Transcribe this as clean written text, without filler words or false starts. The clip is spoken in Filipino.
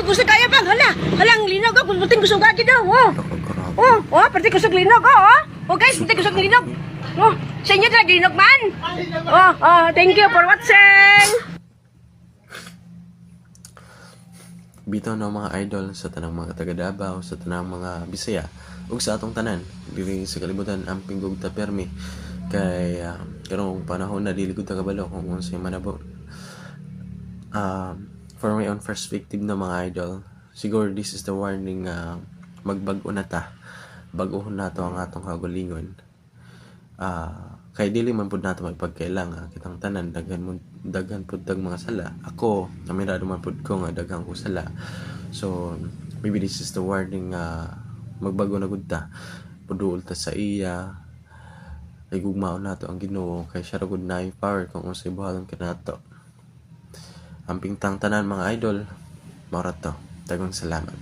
gusto kaya bang halang linog ko buting kusog ka daw. Pati kusog linog guys, pati kusog linog. Sa inyo talaga linog man. Thank you for watching. Bitaw na mga idol sa tanang mga taga Davao, sa tanang mga Bisaya, ug sa atong tanan diri sa kalibutan ang pinggog ta permi kay karong panahon na dili gud ta kabalo kung unsay manabo. For my own perspective na mga idol, siguro this is the warning magbag-o na ta. Bag-ohon na to ang atong kagalingon. Kay dili man pud nato magpagkailang kitang tanan daghan pud dag mga sala. Ako namirado man pud ko nga daghan ko sala. So maybe this is the warning magbago na gud ta. Puduol ta sa iya. Ay gugmaon nato ang Ginoo kay siya ra gud naay power kung unsay buhaton kanato. Ang pingtang tanan mga idol, mao ra to. Daghang salamat.